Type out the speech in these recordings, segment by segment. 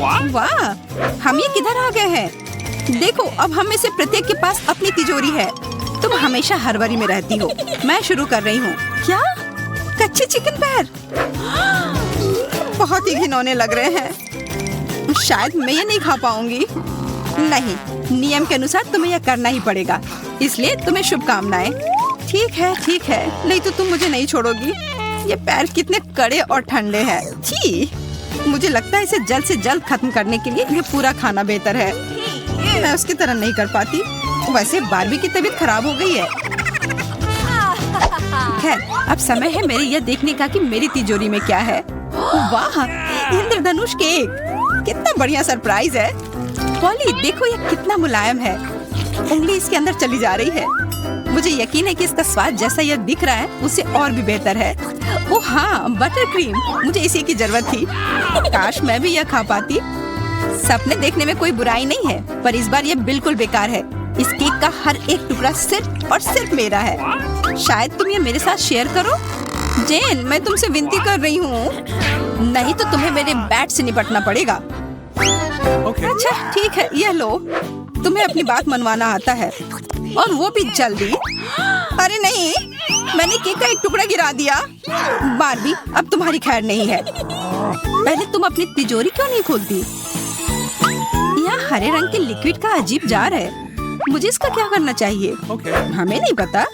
वाह, हम ये किधर आ गए हैं? देखो, अब हम में से प्रत्येक के पास अपनी तिजोरी है। तुम हमेशा हड़बड़ी में रहती हो। मैं शुरू कर रही हूँ। क्या? कच्चे चिकन पैर बहुत ही घिनौने लग रहे हैं। शायद मैं ये नहीं खा पाऊंगी। नहीं, नियम के अनुसार तुम्हें यह करना ही पड़ेगा, इसलिए तुम्हें शुभकामनाएं। ठीक है, नहीं तो तुम मुझे नहीं छोड़ोगी। ये पैर कितने कड़े और ठंडे हैं। छी, मुझे लगता है इसे जल्द से जल्द खत्म करने के लिए ये पूरा खाना बेहतर है। मैं उसकी तरह नहीं कर पाती। वैसे बारबी की तबीयत खराब हो गई है। खैर, अब समय है मेरे यह देखने का कि मेरी तिजोरी में क्या है। वाह, इंद्रधनुष केक, कितना बढ़िया सरप्राइज है। पॉली, देखो ये कितना मुलायम है। उंगली इसके अंदर चली जा रही है। मुझे यकीन है कि इसका स्वाद जैसा यह दिख रहा है उससे और भी बेहतर है। ओह हाँ, बटर क्रीम, मुझे इसी की जरूरत थी। काश मैं भी यह खा पाती। सपने देखने में कोई बुराई नहीं है, पर इस बार यह बिल्कुल बेकार है। इस केक का हर एक टुकड़ा सिर्फ और सिर्फ मेरा है। शायद तुम ये मेरे साथ शेयर करो। जेन, मैं तुमसे विनती कर रही हूँ, नहीं तो तुम्हें मेरे बैट से निपटना पड़ेगा। अच्छा ठीक है, यह लो। तुम्हें अपनी बात मनवाना आता है, और वो भी जल्दी। अरे नहीं, मैंने केक का एक टुकड़ा गिरा दिया। बारबी, अब तुम्हारी खैर नहीं है। पहले तुम अपनी तिजोरी क्यों नहीं खोलती? यहाँ हरे रंग के लिक्विड का अजीब जार है। मुझे इसका क्या करना चाहिए? हमें नहीं पता।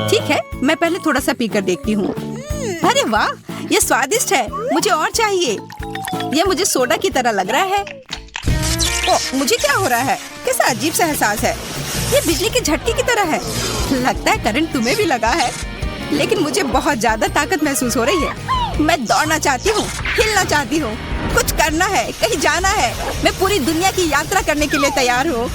ठीक है, मैं पहले थोड़ा सा पीकर देखती हूँ। अरे वाह, ये स्वादिष्ट है। मुझे और चाहिए। ये मुझे सोडा की तरह लग रहा है। ओह, मुझे क्या हो रहा है? कैसा अजीब सा एहसास है। ये बिजली के झटके की तरह है। लगता है करंट तुम्हें भी लगा है। लेकिन मुझे बहुत ज्यादा ताकत महसूस हो रही है। मैं दौड़ना चाहती हूँ, हिलना चाहती हूँ, कुछ करना है, कहीं जाना है। मैं पूरी दुनिया की यात्रा करने के लिए तैयार हूँ।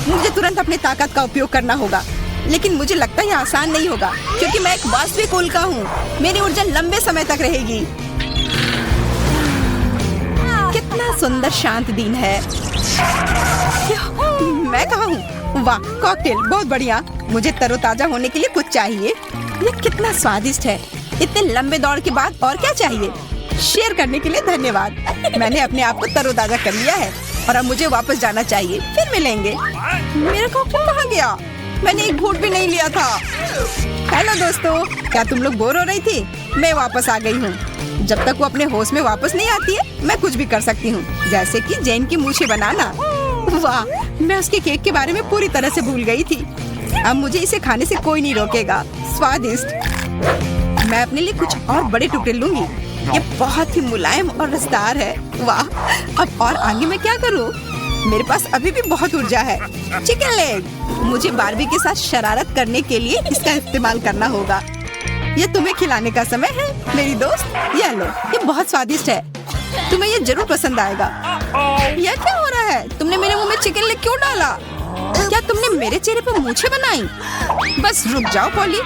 मुझे तुरंत अपनी ताकत का उपयोग करना होगा, लेकिन मुझे लगता है यह आसान नहीं होगा, क्योंकि मैं एक वास्तविक उल्का हूँ। मेरी ऊर्जा लंबे समय तक रहेगी। कितना सुंदर शांत दिन है। मैं कहाँ हूँ? वाह, कॉकटेल बहुत बढ़िया। मुझे तरोताजा होने के लिए कुछ चाहिए। ये कितना स्वादिष्ट है। इतने लंबे दौड़ के बाद और क्या चाहिए? शेयर करने के लिए धन्यवाद। मैंने अपने आप को तरोताजा कर लिया है और अब मुझे वापस जाना चाहिए। फिर मिलेंगे। मेरा कॉकटेल कहाँ गया? मैंने एक घूंट भी नहीं लिया था। हेलो दोस्तों, क्या तुम लोग बोर हो रही थी? मैं वापस आ गई हूँ। जब तक वो अपने होश में वापस नहीं आती है, मैं कुछ भी कर सकती हूँ, जैसे कि जेन की मूछें बनाना। वाह, मैं उसके केक के बारे में पूरी तरह से भूल गई थी। अब मुझे इसे खाने से कोई नहीं रोकेगा। स्वादिष्ट। मैं अपने लिए कुछ और बड़े टुकड़े लूंगी। ये बहुत ही मुलायम और रसदार है। वाह, अब और आगे मैं क्या करूँ? मेरे पास अभी भी बहुत ऊर्जा है। चिकन लेग, मुझे बारबी के साथ शरारत करने के लिए इसका इस्तेमाल करना होगा। ये तुम्हें खिलाने का समय है मेरी दोस्त। ये लो, ये बहुत स्वादिष्ट है। तुम्हें ये जरूर पसंद आएगा। यह क्या हो रहा है? तुमने मेरे मुंह में चिकन लेग क्यों डाला? क्या तुमने मेरे चेहरे पर मूछें बनाई? बस रुक जाओ पॉली,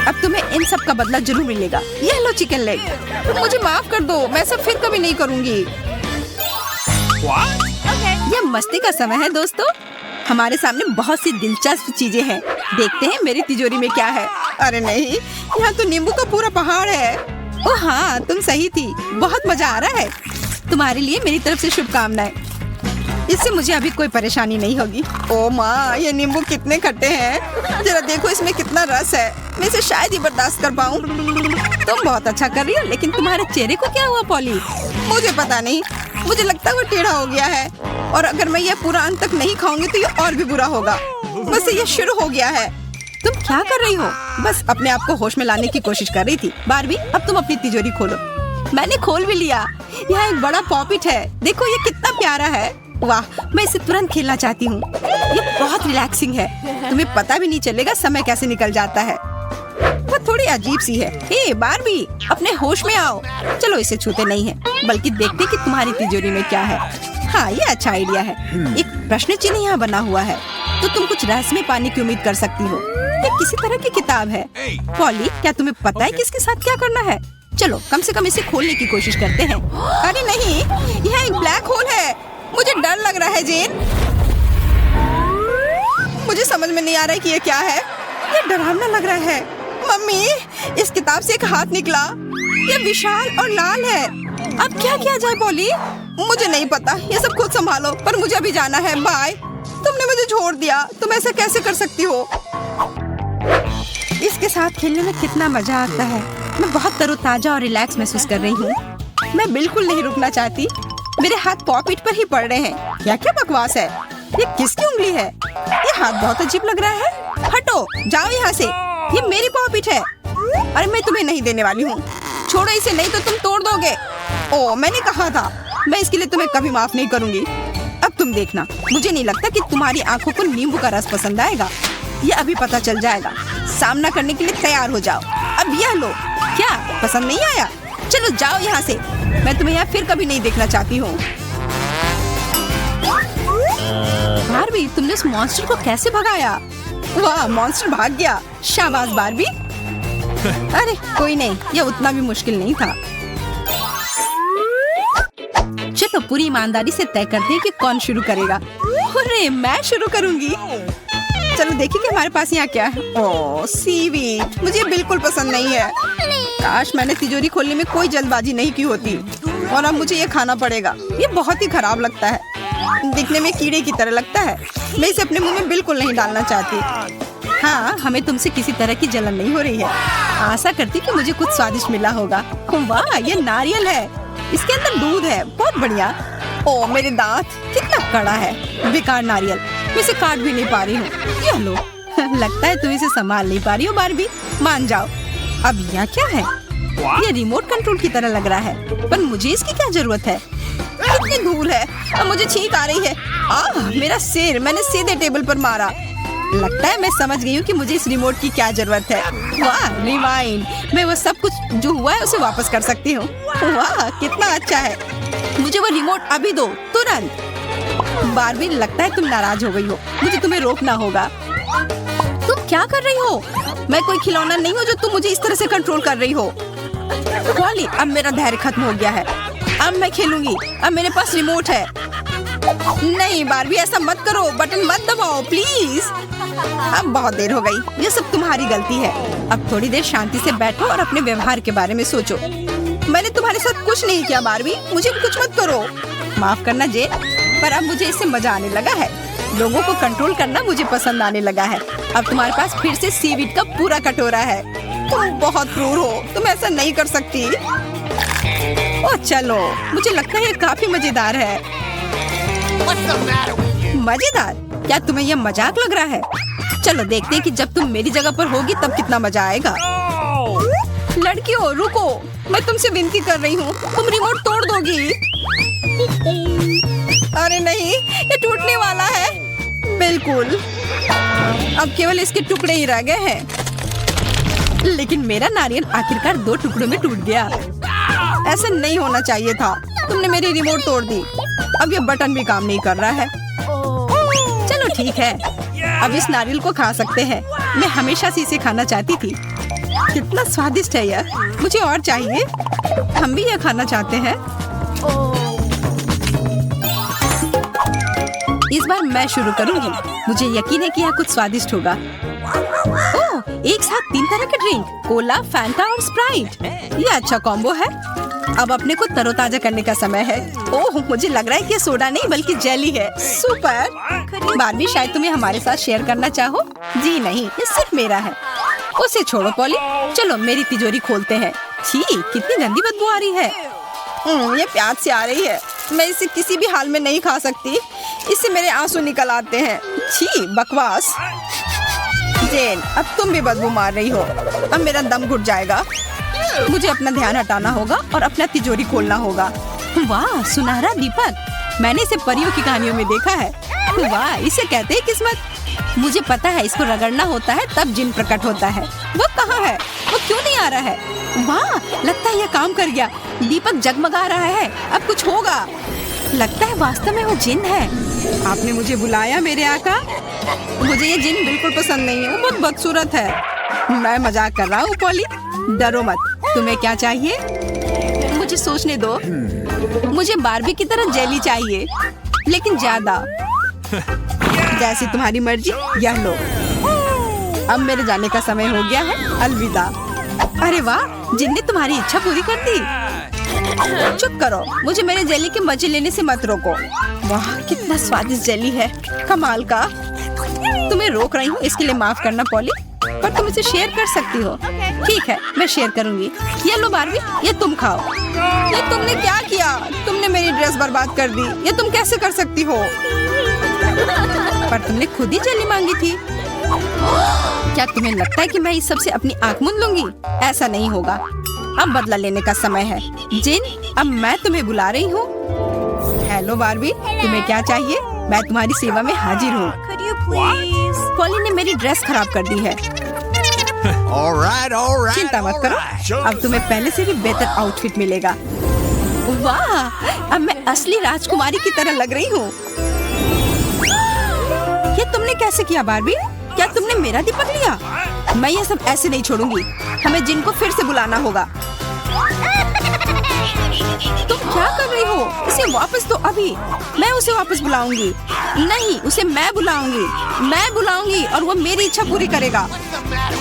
अब तुम्हें इन सब का बदला जरूर मिलेगा। ये लो चिकन लेग। तुम मुझे माफ कर दो, मैं सब फिर कभी नहीं करूँगी। यह मस्ती का समय है दोस्तों। हमारे सामने बहुत सी दिलचस्प चीजें हैं। देखते हैं मेरी तिजोरी में क्या है। अरे नहीं, यहाँ तो नींबू का पूरा पहाड़ है। ओह हाँ, तुम सही थी। बहुत मजा आ रहा है। तुम्हारे लिए मेरी तरफ से शुभकामनाएं। इससे मुझे अभी कोई परेशानी नहीं होगी। ओह माँ, ये नींबू कितने खट्टे हैं। जरा देखो इसमें कितना रस है। मैं इसे शायद ही बर्दाश्त कर पाऊँ। तुम बहुत अच्छा कर रही हो, लेकिन तुम्हारे चेहरे को क्या हुआ पॉली? मुझे पता नहीं, मुझे लगता है वो टेढ़ा हो गया है। और अगर मैं ये पूरा अंत तक नहीं खाऊंगी तो ये और भी बुरा होगा। बस ये शुरू हो गया है। तुम क्या कर रही हो? बस अपने आप को होश में लाने की कोशिश कर रही थी। बारबी, अब तुम अपनी तिजोरी खोलो। मैंने खोल भी लिया। यहाँ एक बड़ा पॉपिट है। देखो ये कितना प्यारा है। वाह, मैं इसे तुरंत खेलना चाहती हूँ। ये बहुत रिलैक्सिंग है। तुम्हें पता भी नहीं चलेगा समय कैसे निकल जाता है। वो थोड़ी अजीब सी है। हे बारबी, अपने होश में आओ। चलो इसे छूते नहीं है, बल्कि देखते कि तुम्हारी तिजोरी में क्या है। हाँ, ये अच्छा आइडिया है। एक प्रश्न चिन्ह यहाँ बना हुआ है, तो तुम कुछ रहस्यमय पाने की उम्मीद कर सकती हो। ये किसी तरह की किताब है। पॉली, क्या तुम्हें पता है कि इसके साथ क्या करना है? चलो कम से कम इसे खोलने की कोशिश करते हैं। अरे नहीं, यह एक ब्लैक होल है। मुझे डर लग रहा है जेन। मुझे समझ में नहीं आ रहा है कि ये क्या है। ये डरावना लग रहा है। मम्मी, इस किताब से एक हाथ निकला। ये विशाल और लाल है। अब क्या किया जाए पॉली? मुझे नहीं पता, ये सब खुद संभालो, पर मुझे अभी जाना है। बाय। तुमने मुझे छोड़ दिया, तुम ऐसा कैसे कर सकती हो? इसके साथ खेलने में कितना मजा आता है। मैं बहुत तरोताजा और रिलैक्स महसूस कर रही हूँ। मैं बिल्कुल नहीं रुकना चाहती। मेरे हाथ पॉपिट पर ही पड़ रहे हैं। क्या क्या बकवास है? ये किसकी उंगली है? ये हाथ बहुत अजीब लग रहा है। हटो, जाओ यहाँ से। ये मेरी पॉपिट है। अरे मैं तुम्हें नहीं देने वाली हूँ। छोड़ो इसे, नहीं तो तुम तोड़ दोगे। ओ, मैंने कहा था, मैं इसके लिए तुम्हें कभी माफ नहीं करूंगी। अब तुम देखना, मुझे नहीं लगता कि तुम्हारी आंखों को नींबू का रस पसंद आएगा। ये अभी पता चल जाएगा। सामना करने के लिए तैयार हो जाओ। अब यह लो। क्या पसंद नहीं आया? चलो जाओ यहाँ से। मैं तुम्हें यहाँ फिर कभी नहीं देखना चाहती हूँ। बारबी, तुमने उस मॉन्स्टर को कैसे भगाया? वाह, मॉन्स्टर भाग गया। शाबाश बारबी। अरे कोई नहीं, यह उतना भी मुश्किल नहीं था। चलो पूरी ईमानदारी से तय करते हैं कि कौन शुरू करेगा। अरे मैं शुरू करूंगी। चलो देखिए कि हमारे पास यहाँ क्या है। ओह, सीवीड मुझे बिल्कुल पसंद नहीं है। काश मैंने तिजोरी खोलने में कोई जल्दबाजी नहीं की होती। और अब मुझे ये खाना पड़ेगा। ये बहुत ही खराब लगता है, दिखने में कीड़े की तरह लगता है। मैं इसे अपने मुंह में बिल्कुल नहीं डालना चाहती। हाँ, हमें तुमसे किसी तरह की जलन नहीं हो रही है। आशा करती कि मुझे कुछ स्वादिष्ट मिला होगा। वाह, ये नारियल है, इसके अंदर दूध है। बहुत बढ़िया। ओ मेरे दांत, कितना कड़ा है। बेकार नारियल, मैं इसे काट भी नहीं पा रही हूँ। ये लो। लगता है तुम इसे संभाल नहीं पा रही हो बारबी। मान जाओ। अब यह क्या है? ये रिमोट कंट्रोल की तरह लग रहा है, पर मुझे इसकी क्या जरूरत है? कितनी धूल है, अब मुझे छींक आ रही है। मेरा सिर, मैंने सीधे टेबल पर मारा। लगता है मैं समझ गई हूँ कि मुझे इस रिमोट की क्या जरूरत है। वाह, रिवाइंड। मैं वो सब कुछ जो हुआ है उसे वापस कर सकती हूँ। वाह, कितना अच्छा है। मुझे वो रिमोट अभी दो, तुरंत। बारबी, लगता है तुम नाराज हो गई हो। मुझे तुम्हें रोकना होगा। तुम क्या कर रही हो? मैं कोई खिलौना नहीं हूँ जो तुम मुझे इस तरह से कंट्रोल कर रही हो। पॉली, अब मेरा धैर्य खत्म हो गया है। अब मैं खेलूंगी। अब मेरे पास रिमोट है। नहीं बारबी, ऐसा मत करो। बटन मत दबाओ प्लीज। अब बहुत देर हो गई। ये सब तुम्हारी गलती है। अब थोड़ी देर शांति से बैठो और अपने व्यवहार के बारे में सोचो। मैंने तुम्हारे साथ कुछ नहीं किया बारबी, मुझे कुछ मत करो। माफ करना जेन, पर अब मुझे इससे मजा आने लगा है। लोगों को कंट्रोल करना मुझे पसंद आने लगा है। अब तुम्हारे पास फिर से सीवीड का पूरा कटोरा है। तुम बहुत क्रूर हो, तुम ऐसा नहीं कर सकती। ओ चलो, मुझे लगता है ये काफी मजेदार है। मजेदार? क्या तुम्हें यह मजाक लग रहा है? चलो देखते हैं कि जब तुम मेरी जगह पर होगी तब कितना मजा आएगा। लड़कियों रुको, मैं तुमसे विनती कर रही हूँ, तुम रिमोट तोड़ दोगी। अरे नहीं, ये टूटने वाला है। बिल्कुल, अब केवल इसके टुकड़े ही रह गए हैं। लेकिन मेरा नारियल आखिरकार 2 टुकड़ों में टूट गया। ऐसा नहीं होना चाहिए था। तुमने मेरी रिमोट तोड़ दी। अब ये बटन भी काम नहीं कर रहा है। चलो ठीक है, अब इस नारियल को खा सकते हैं। मैं हमेशा से इसे खाना चाहती थी। कितना स्वादिष्ट है यह, मुझे और चाहिए। हम भी यह खाना चाहते हैं। इस बार मैं शुरू करूंगी। मुझे यकीन है कि यह कुछ स्वादिष्ट होगा। ओह, एक साथ 3 तरह के ड्रिंक, कोला, फैंटा और स्प्राइट। यह अच्छा कॉम्बो है। अब अपने को तरोताजा करने का समय है। ओह, मुझे लग रहा है कि ये सोडा नहीं बल्कि जेली है। सुपर। बारबी, शायद तुम्हें हमारे साथ शेयर करना चाहो। जी नहीं, ये सिर्फ मेरा है। उसे छोड़ो पॉली, चलो मेरी तिजोरी खोलते हैं। छी, कितनी गंदी बदबू आ रही है। ये प्याज से आ रही है। मैं इसे किसी भी हाल में नहीं खा सकती। इससे मेरे आंसू निकल आते हैं। छी, बकवास। जेन, अब तुम भी बदबू मार रही हो। अब मेरा दम घुट जाएगा। मुझे अपना ध्यान हटाना होगा और अपना तिजोरी खोलना होगा। वाह, सुनहरा दीपक। मैंने इसे परियों की कहानियों में देखा है। वाह, इसे कहते हैं किस्मत। मुझे पता है इसको रगड़ना होता है तब जिन प्रकट होता है। वो कहाँ है? वो क्यों नहीं आ रहा है? वाह, लगता है यह काम कर गया। दीपक जगमगा रहा है। अब कुछ होगा। लगता है वास्तव में वो जिन है। आपने मुझे बुलाया मेरे आका? मुझे ये जिन बिल्कुल पसंद नहीं है, वो बहुत बदसूरत है। मैं मजाक कर रहा हूँ पॉली, डरो मत। तुम्हें क्या चाहिए? मुझे सोचने दो। मुझे बारबी की तरह जेली चाहिए, लेकिन ज्यादा। जैसी तुम्हारी मर्जी, यह लो। अब मेरे जाने का समय हो गया है। अलविदा। अरे वाह, जिन ने तुम्हारी इच्छा पूरी कर दी। चुप करो, मुझे मेरे जेली के मजे लेने से मत रोको। वाह कितना स्वादिष्ट जेली है, कमाल का। तुम्हें रोक रही हूँ इसके लिए माफ करना पॉली, पर तुम इसे शेयर कर सकती हो। ठीक है, मैं शेयर करूंगी। ये लो बारबी, ये तुम खाओ। ये तुमने क्या किया? तुमने मेरी ड्रेस बर्बाद कर दी। ये तुम कैसे कर सकती हो? पर तुमने खुद ही जेली मांगी थी। क्या तुम्हें लगता है कि मैं इस सब से अपनी आंख मूंद लूंगी? ऐसा नहीं होगा। अब बदला लेने का समय है। जिन, अब मैं तुम्हें बुला रही हूँ। हेलो बारबी, तुम्हें क्या चाहिए? मैं तुम्हारी सेवा में हाजिर हूँ। पॉली ने मेरी ड्रेस खराब कर दी है। चिंता मत करो, अब तुम्हें पहले से भी बेहतर आउटफिट मिलेगा। वाह, अब मैं असली राजकुमारी की तरह लग रही हूँ। ये तुमने कैसे किया बारबी? क्या तुमने मेरा दीपक लिया? मैं ये सब ऐसे नहीं छोड़ूंगी। हमें जिन को फिर से बुलाना होगा। तुम क्या कर रही हो? इसे वापस दो अभी। मैं उसे वापस बुलाऊंगी। नहीं, उसे मैं बुलाऊंगी और वो मेरी इच्छा पूरी करेगा।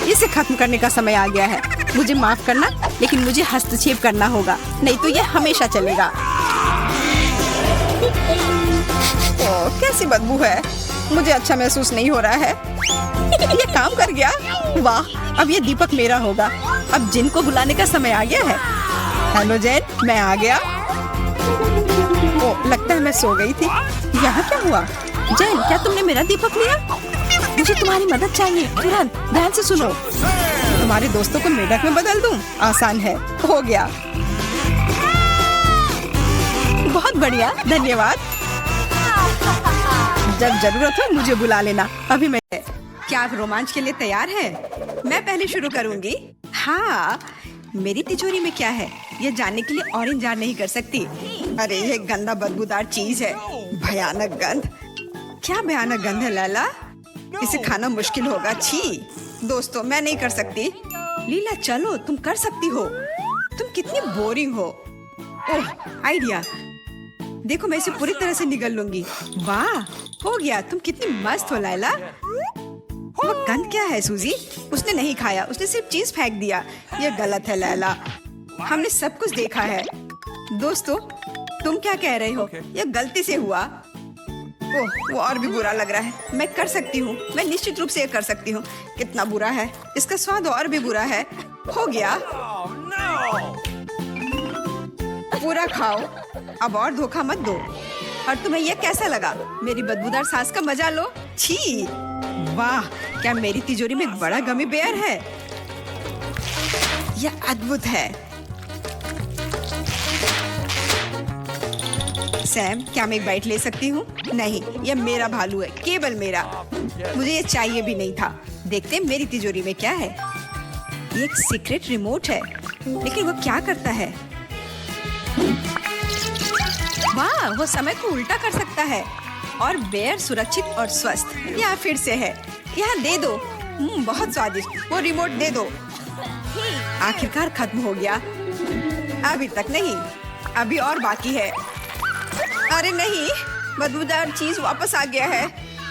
इसे खत्म करने का समय आ गया है। मुझे माफ करना, लेकिन मुझे हस्तक्षेप करना होगा, नहीं तो ये हमेशा चलेगा। ओह, कैसी बदबू है। मुझे अच्छा महसूस नहीं हो रहा है। ये काम कर गया। वाह, अब ये दीपक मेरा होगा। अब जिन को बुलाने का समय आ गया है। हेलो जैन, मैं आ गया। ओह, लगता है मैं सो गई थी। यहाँ क्या हुआ? जैन, क्या तुमने मेरा दीपक लिया? मुझे तुम्हारी मदद चाहिए, तुरंत। ध्यान से सुनो। तुम्हारे दोस्तों को मेढक में बदल दूं? आसान है। हो गया। बहुत बढ़िया, धन्यवाद। जब जरूरत हो मुझे बुला लेना। अभी मैं। क्या आप रोमांच के लिए तैयार है? मैं पहले शुरू करूंगी। हाँ, मेरी तिजोरी में क्या है ये जानने के लिए और इंतजार नहीं कर सकती। अरे ये गंदा बदबूदार चीज है। भयानक गंध। क्या भयानक गंध है लैला? इसे खाना मुश्किल होगा। छी दोस्तों, मैं नहीं कर सकती। लीला चलो, तुम कर सकती हो। तुम कितनी बोरिंग हो। ओह, आइडिया। देखो, मैं इसे पूरी तरह से निगल लूंगी। वाह, हो गया। तुम कितनी मस्त हो लैला। वो गंध क्या है सूजी? उसने नहीं खाया, उसने सिर्फ चीज फेंक दिया। ये गलत है लैला। हमने सब कुछ देखा है। दोस्तों, तुम क्या कह रहे हो? ये गलती से हुआ। ओह, वो और भी बुरा लग रहा है। मैं कर सकती हूँ, मैं निश्चित रूप से ये कर सकती हूँ। कितना बुरा है। इसका स्वाद और भी बुरा है। हो गया। पूरा खाओ। अब और धोखा मत दो। और तुम्हें यह कैसा लगा? मेरी बदबूदार सांस का मजा लो। छी, वाह, क्या मेरी तिजोरी में एक बड़ा गमी बेयर है? यह अद्भुत है। सैम, क्या मैं एक बाइट ले सकती हूँ? नहीं, यह मेरा भालू है, केवल मेरा। मुझे ये चाहिए भी नहीं था। देखते हैं मेरी तिजोरी में क्या है। ये एक सीक्रेट रिमोट है, लेकिन वो क्या करता है? वाह, वो समय को उल्टा कर सकता है और बेयर सुरक्षित और स्वस्थ। यहाँ फिर से है। यहाँ दे दो। बहुत स्वादिष्ट। वो रिमोट दे दो। आखिरकार खत्म हो गया। अभी तक नहीं, अभी और बाकी है। अरे नहीं, बदबूदार चीज वापस आ गया है।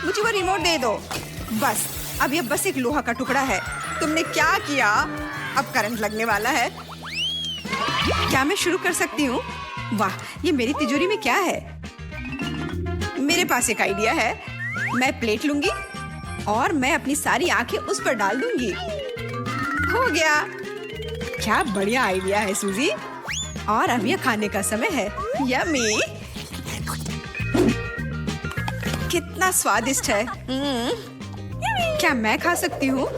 मुझे वो रिमोट दे दो। बस, अब ये बस एक लोहा का टुकड़ा है। तुमने क्या किया? अब करंट लगने वाला है। क्या मैं शुरू कर सकती हूँ? वाह, ये मेरी तिजोरी में क्या है? मेरे पास एक आइडिया है। मैं प्लेट लूंगी और मैं अपनी सारी आंखें उस पर डाल दूंगी। हो गया। क्या बढ़िया आइडिया है सूजी। और अब ये खाने का समय है। यम्मी। कितना स्वादिष्ट है। क्या मैं खा सकती हूँ?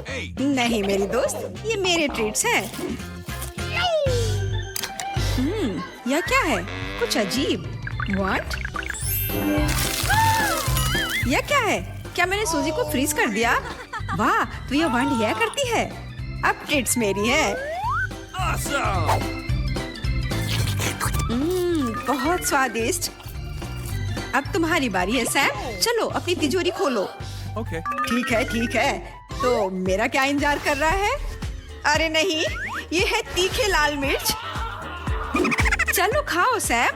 नहीं मेरी दोस्त, ये मेरे ट्रीट्स हैं। यह क्या है? कुछ अजीब। व्हाट? यह क्या है? क्या मैंने सूजी को फ्रीज कर दिया? वाह, तो यह वंड यह करती है। अब ट्रीट्स मेरी है। बहुत स्वादिष्ट। अब तुम्हारी बारी है सैम। चलो अपनी तिजोरी खोलो। ठीक है, ठीक है। तो मेरा क्या इंतजार कर रहा है? अरे नहीं, ये है तीखे लाल मिर्च। चलो खाओ सैम।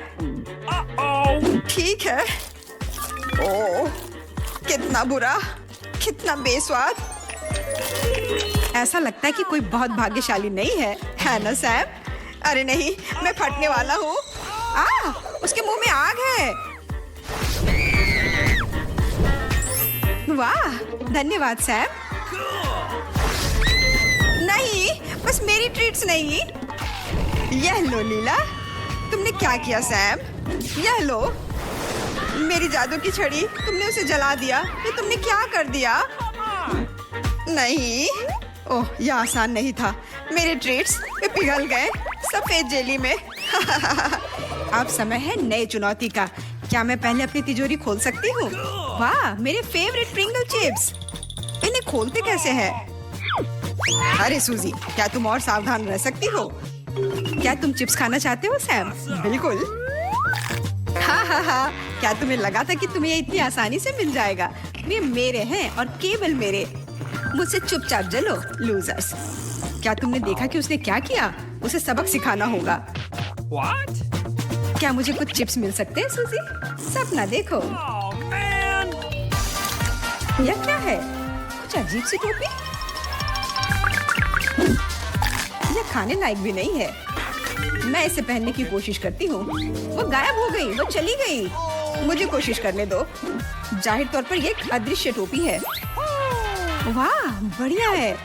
ठीक है। ओह, कितना बुरा, कितना बेस्वाद। ऐसा लगता है कि कोई बहुत भाग्यशाली नहीं है ना सैम? अरे नहीं, मैं फटने वाला हूँ। उसके मुंह में आग है। वाह, धन्यवाद सैम। नहीं, बस मेरी ट्रीट्स नहीं। यह लो लीला। तुमने क्या किया सैम? यह लो मेरी जादू की छड़ी। तुमने उसे जला दिया। ये तुमने क्या कर दिया? नहीं, ओह, यह आसान नहीं था। मेरे ट्रीट्स वे पिघल गए सफेद जेली में। अब समय है नई चुनौती का। क्या मैं पहले अपनी तिजोरी खोल सकती हूँ? वाह, मेरे फेवरेट प्रिंगल चिप्स। इन्हें खोलते कैसे हैं? अरे सूजी, क्या तुम और सावधान रह सकती हो? क्या तुम चिप्स खाना चाहते हो सैम? बिल्कुल। हाँ, क्या तुम्हें लगा था कि तुम्हें इतनी आसानी से मिल जाएगा? वे मेरे हैं और केवल मेरे। मुझसे चुपचाप जलो लूजर्स। क्या तुमने देखा कि उसने क्या किया? उसे सबक सिखाना होगा। What? क्या मुझे कुछ चिप्स मिल सकते हैं सूजी? सपना देखो। Oh man! यह क्या है? कुछ अजीब सी टोपी। यह खाने लायक भी नहीं है। मैं इसे पहनने की कोशिश करती हूँ। वो गायब हो गई, वो चली गई। मुझे कोशिश करने दो। जाहिर तौर पर यह एक अदृश्य टोपी है। वाह, बढ़िया है।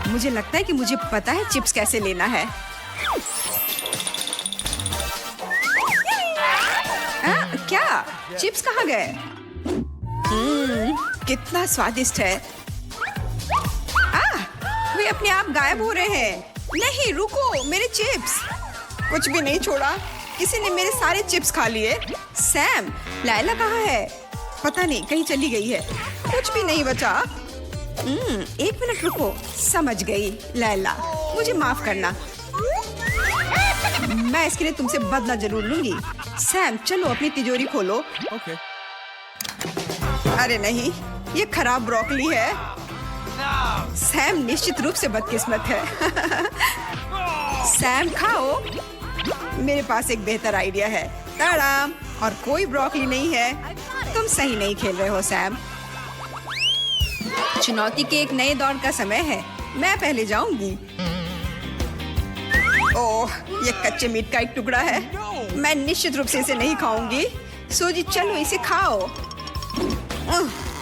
मुझे लगता है कि मुझे पता है चिप्स कैसे लेना है। क्या चिप्स कहाँ गए? कितना स्वादिष्ट है। वे अपने आप गायब हो रहे हैं। नहीं, रुको, मेरे चिप्स। कुछ भी नहीं छोड़ा। किसी ने मेरे सारे चिप्स खा लिए। सैम, लायला कहाँ है? पता नहीं, कहीं चली गई है। कुछ भी नहीं बचा। एक मिनट रुको, समझ गई। लैला, मुझे माफ करना। मैं इसके लिए तुमसे बदला जरूर लूंगी। सैम, चलो अपनी तिजोरी खोलो। Okay. अरे नहीं, ये खराब ब्रोकली है। सैम निश्चित रूप से बदकिस्मत है। सैम, खाओ। मेरे पास एक बेहतर आइडिया है। ताड़ाम, और कोई ब्रोकली नहीं है। तुम सही नहीं खेल रहे हो सैम। चुनौती के एक नए दौर का समय है। मैं पहले जाऊंगी। ओह, ये कच्चे मीट का एक टुकड़ा है। मैं निश्चित रूप से इसे नहीं खाऊंगी। सूजी, चलो इसे खाओ।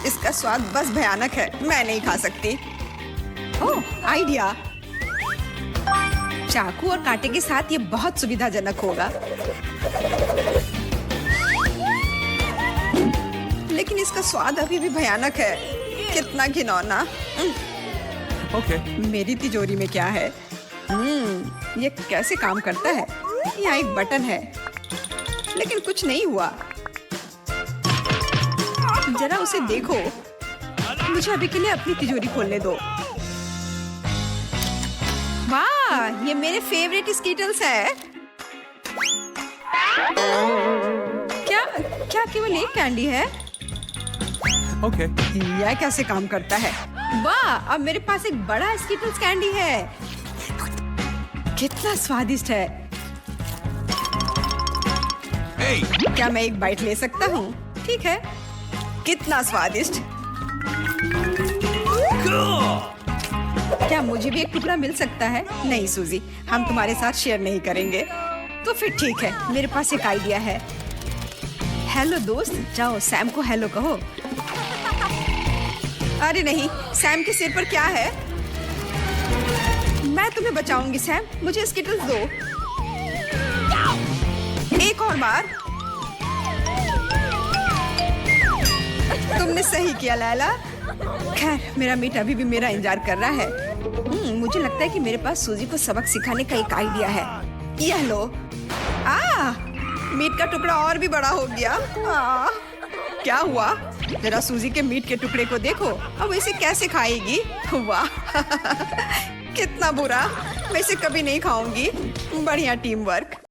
इसका स्वाद बस भयानक है। मैं नहीं खा सकती। ओह, आइडिया। चाकू और कांटे के साथ ये बहुत सुविधाजनक होगा। लेकिन इसका स्वाद अभी भी भयानक है। कितना घिनौना। Okay. मेरी तिजोरी में क्या है? ये कैसे काम करता है? यहाँ एक बटन है, लेकिन कुछ नहीं हुआ। जरा उसे देखो। मुझे अभी के लिए अपनी तिजोरी खोलने दो। वाह, ये मेरे फेवरेट स्कीटल्स है। क्या केवल एक कैंडी है? Okay. यह कैसे काम करता है? वाह, अब मेरे पास एक बड़ा स्कीटल्स कैंडी है। कितना स्वादिष्ट है। Hey! क्या मैं एक बाइट ले सकता हूँ? ठीक है। कितना स्वादिष्ट। Cool! क्या मुझे भी एक टुकड़ा मिल सकता है? नहीं सूजी, हम तुम्हारे साथ शेयर नहीं करेंगे। तो फिर ठीक है, मेरे पास एक आइडिया है। हेलो दोस्त, जाओ सैम को हेलो कहो। अरे नहीं, सैम के सिर पर क्या है? मैं तुम्हें बचाऊंगी सैम, मुझे स्किटल्स दो। एक और बार। तुमने सही किया लैला। खैर, मेरा मीट अभी भी मेरा इंतजार कर रहा है। मुझे लगता है कि मेरे पास सूजी को सबक सिखाने का एक आइडिया है। यह लो। मीट का टुकड़ा और भी बड़ा हो गया। क्या हुआ? जरा सूजी के मीट के टुकड़े को देखो। अब इसे कैसे खाएगी? वाह, कितना बुरा। मैं इसे कभी नहीं खाऊंगी। बढ़िया टीम वर्क।